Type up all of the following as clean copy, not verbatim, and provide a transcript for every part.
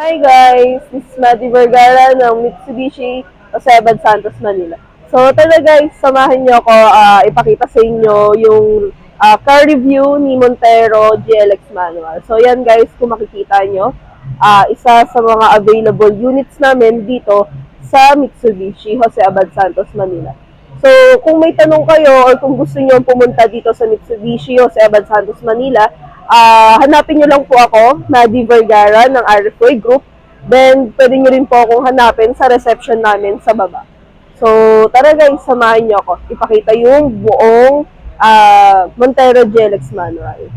Hi guys, this is Mady Vergara ng Mitsubishi Jose Santos, Manila. So tara guys, samahan niyo ako ipakita sa inyo yung car review ni Montero GLX Manual. So yan guys, kung makikita nyo, isa sa mga available units namin dito sa Mitsubishi Jose Santos, Manila. So kung may tanong kayo or kung gusto niyo pumunta dito sa Mitsubishi Jose Santos, Manila, hanapin nyo lang po ako, Mady Vergara ng RFA Group. Then, pwede nyo rin po akong hanapin sa reception namin sa baba. So, tara guys, samahan nyo ako. Ipakita yung buong Montero GLX manual.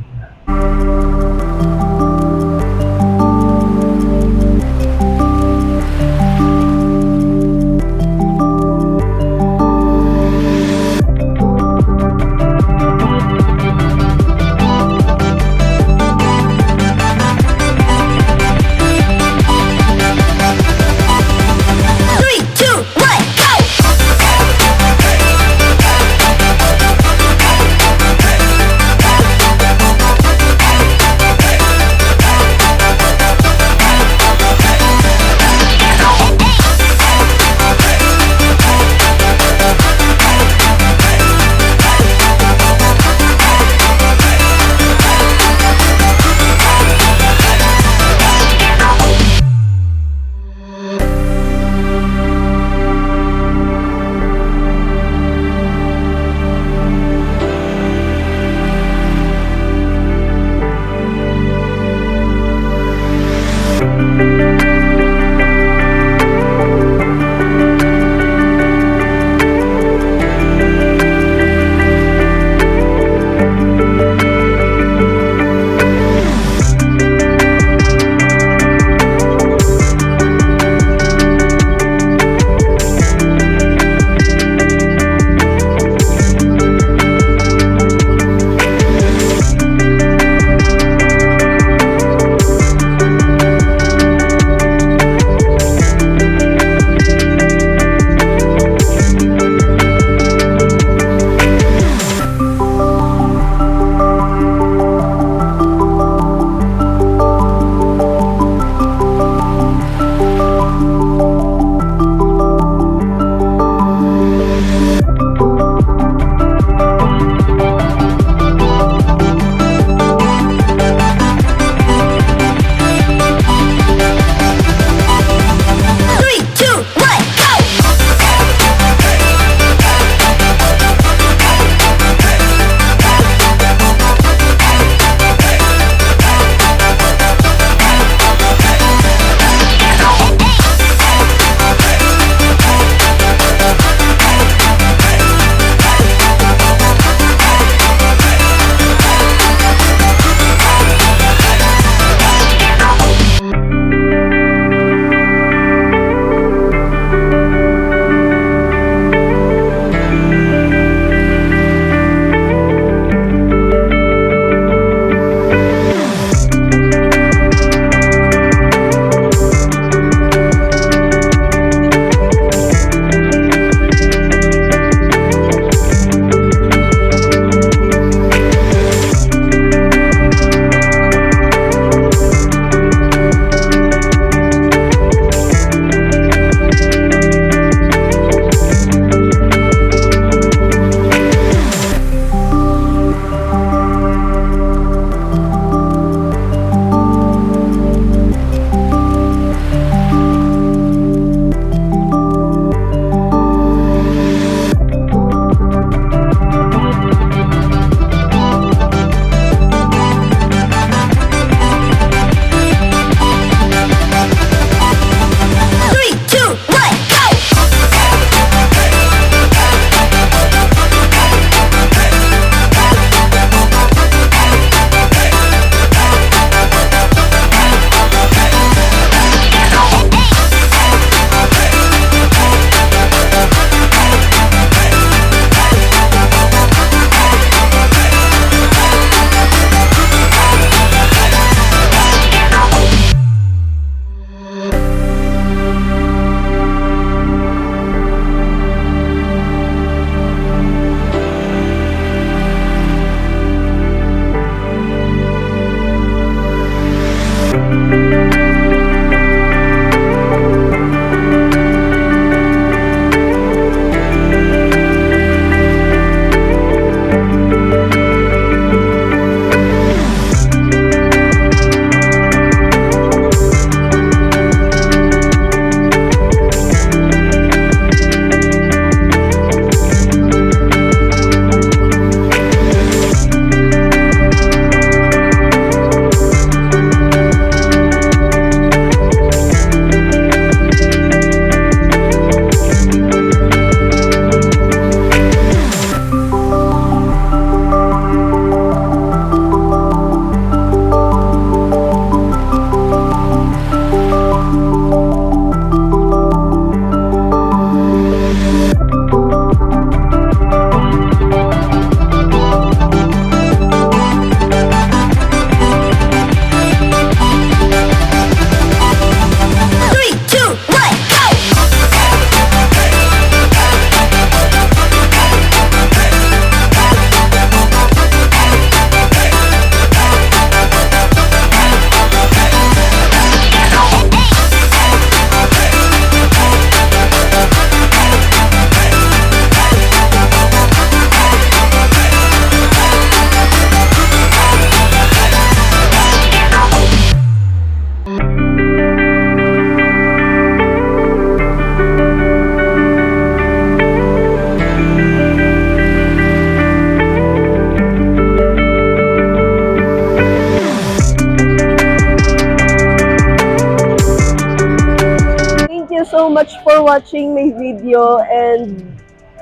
watching my video and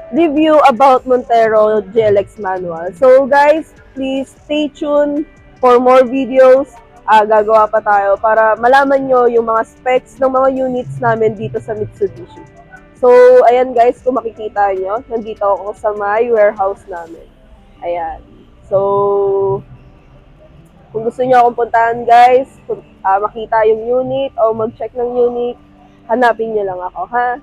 review about Montero GLX manual. So guys, please stay tuned for more videos. Gagawa pa tayo para malaman nyo yung mga specs ng mga units namin dito sa Mitsubishi. So, ayan guys, kung makikita nyo, nandito ako sa my warehouse namin. Ayan. So, kung gusto nyo akong puntahan guys, makita yung unit o mag-check ng unit, hanapin nyo lang ako, ha?